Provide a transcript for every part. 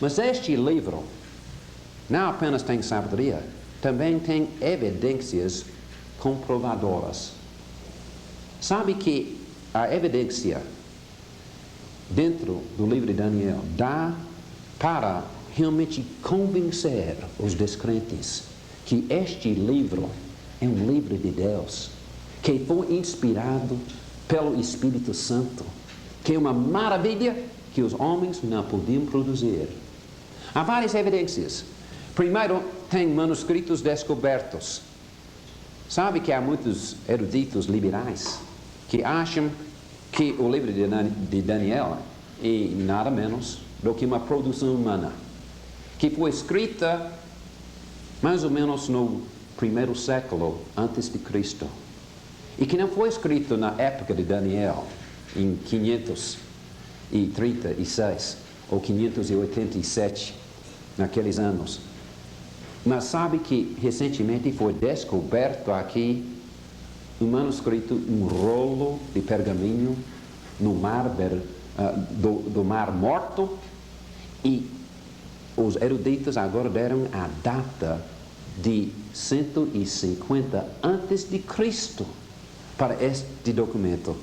Mas este livro não apenas tem sabedoria, também tem evidências comprovadoras. Sabe que a evidência dentro do livro de Daniel dá para realmente convencer os descrentes que este livro é um livro de Deus, que foi inspirado pelo Espírito Santo, que é uma maravilha que os homens não podiam produzir. Há várias evidências. Primeiro, tem manuscritos descobertos. Sabe que há muitos eruditos liberais que acham que o livro de Daniel é nada menos do que uma produção humana, que foi escrita mais ou menos no primeiro século antes de Cristo, e que não foi escrito na época de Daniel, em 536 ou 587, naqueles anos. Mas sabe que recentemente foi descoberto aqui um manuscrito, um rolo de pergaminho no mar do Mar Morto, e os eruditos agora deram a data de 150 antes de Cristo para este documento,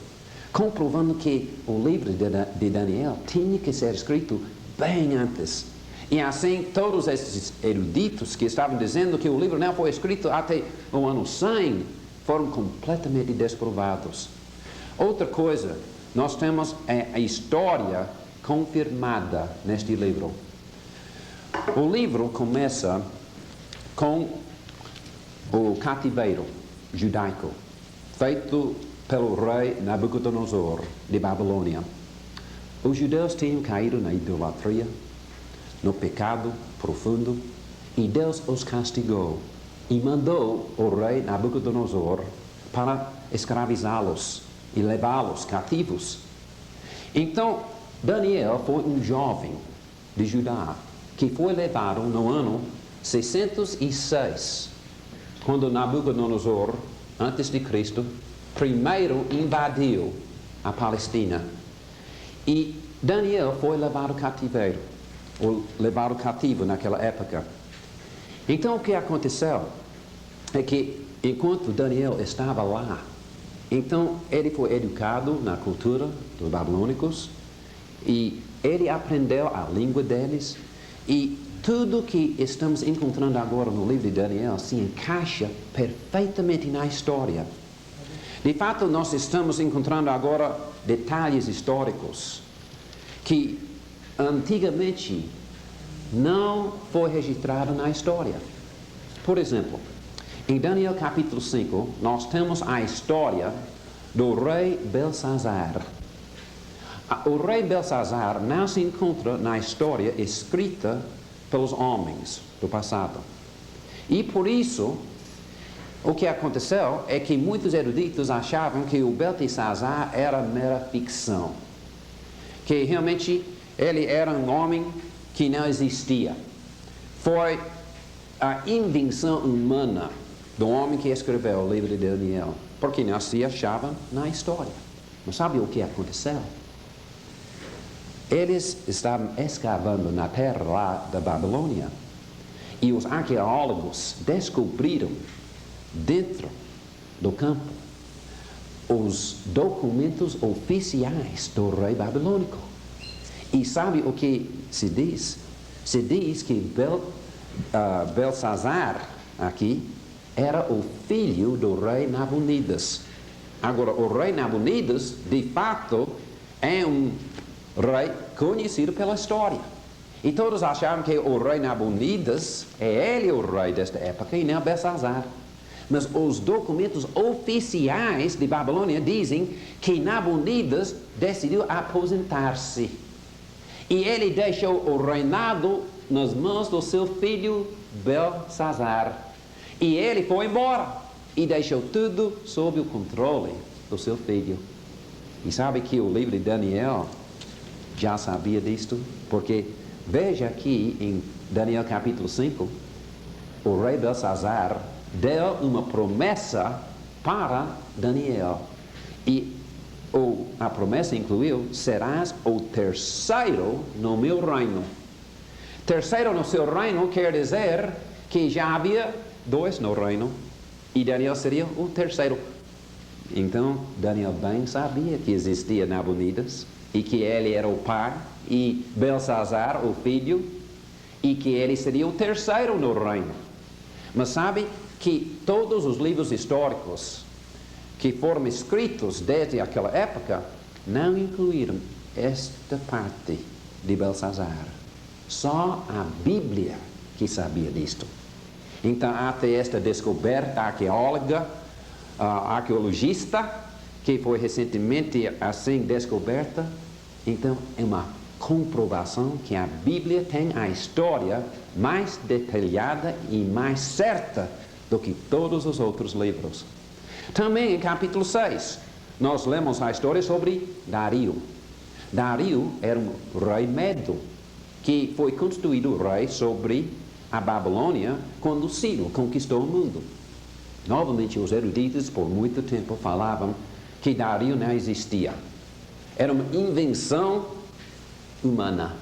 comprovando que o livro de Daniel tinha que ser escrito bem antes. E assim, todos esses eruditos que estavam dizendo que o livro não foi escrito até o ano 100 foram completamente desprovados. Outra coisa, nós temos a história confirmada neste livro. O livro começa com o cativeiro judaico, feito pelo rei Nabucodonosor de Babilônia. Os judeus tinham caído na idolatria, no pecado profundo, e Deus os castigou e mandou o rei Nabucodonosor para escravizá-los e levá-los cativos. Então, Daniel foi um jovem de Judá que foi levado no ano 606, quando Nabucodonosor, antes de Cristo, primeiro invadiu a Palestina. E Daniel foi levado cativeiro, ou levado cativo naquela época. Então o que aconteceu é que enquanto Daniel estava lá, então ele foi educado na cultura dos babilônicos, e ele aprendeu a língua deles, e tudo que estamos encontrando agora no livro de Daniel se encaixa perfeitamente na história. De fato, nós estamos encontrando agora detalhes históricos que antigamente não foi registrado na história. Por exemplo, em Daniel capítulo 5, nós temos a história do rei Belsazar. O rei Belsazar não se encontra na história escrita pelos homens do passado. E por isso, o que aconteceu é que muitos eruditos achavam que o Beltesazar era mera ficção, que realmente ele era um homem que não existia. Foi a invenção humana do homem que escreveu o livro de Daniel, porque não se achava na história. Mas sabe o que aconteceu? Eles estavam escavando na terra lá da Babilônia, e os arqueólogos descobriram dentro do campo os documentos oficiais do rei babilônico. E sabe o que se diz? Se diz que Belsazar aqui era o filho do rei Nabonidas. Agora, o rei Nabonidas, de fato, é um rei conhecido pela história. E todos achavam que o rei Nabonidas é ele o rei desta época e não Belsazar. Mas os documentos oficiais de Babilônia dizem que Nabonidas decidiu aposentar-se. E ele deixou o reinado nas mãos do seu filho Belsazar. E ele foi embora e deixou tudo sob o controle do seu filho. E sabe que o livro de Daniel já sabia disto? Porque veja aqui em Daniel capítulo 5, o rei Belsazar deu uma promessa para Daniel. E a promessa incluiu: serás o terceiro no meu reino. Terceiro no seu reino quer dizer que já havia dois no reino e Daniel seria o terceiro. Então, Daniel bem sabia que existia Nabonidas e que ele era o pai e Belsazar o filho e que ele seria o terceiro no reino. Mas sabe que todos os livros históricos que foram escritos desde aquela época não incluíram esta parte de Belsazar. Só a Bíblia que sabia disto. Então, até esta descoberta arqueologista, que foi recentemente assim descoberta, então é uma comprovação que a Bíblia tem a história mais detalhada e mais certa do que todos os outros livros. Também em capítulo 6, nós lemos a história sobre Dario. Dario era um rei medo, que foi constituído rei sobre a Babilônia quando Ciro conquistou o mundo. Novamente, os eruditos por muito tempo falavam que Dario não existia. Era uma invenção humana,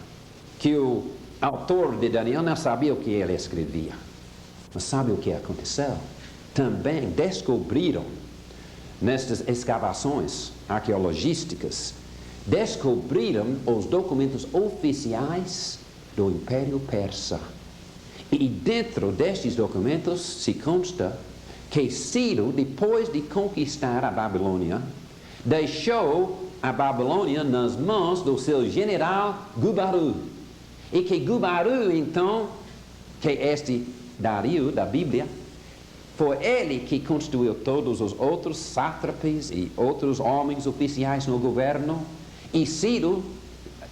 que o autor de Daniel não sabia o que ele escrevia. Mas sabe o que aconteceu? Também descobriram, nestas escavações arqueologísticas, descobriram os documentos oficiais do Império Persa. E dentro destes documentos se consta que Ciro, depois de conquistar a Babilônia, deixou a Babilônia nas mãos do seu general Gubaru. E que Gubaru, então, que este Dario da Bíblia, foi ele que constituiu todos os outros sátrapes e outros homens oficiais no governo. E Ciro,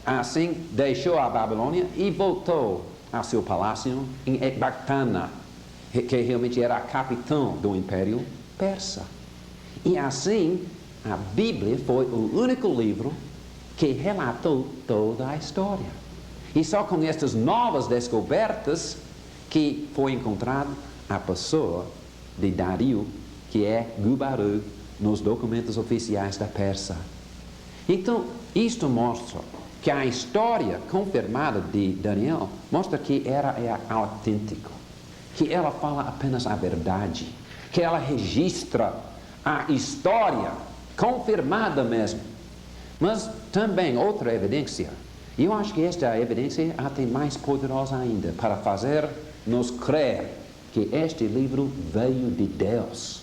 assim, deixou a Babilônia e voltou ao seu palácio em Ecbatana, que realmente era a capitão do Império Persa. E assim, a Bíblia foi o único livro que relatou toda a história. E só com estas novas descobertas que foi encontrado a pessoa de Dario, que é Gubaru, nos documentos oficiais da Pérsia. Então, isto mostra que a história confirmada de Daniel mostra que é autêntico, que ela fala apenas a verdade, que ela registra a história confirmada mesmo. Mas também outra evidência, e eu acho que esta evidência é até mais poderosa ainda, para fazer-nos crer que este livro veio de Deus.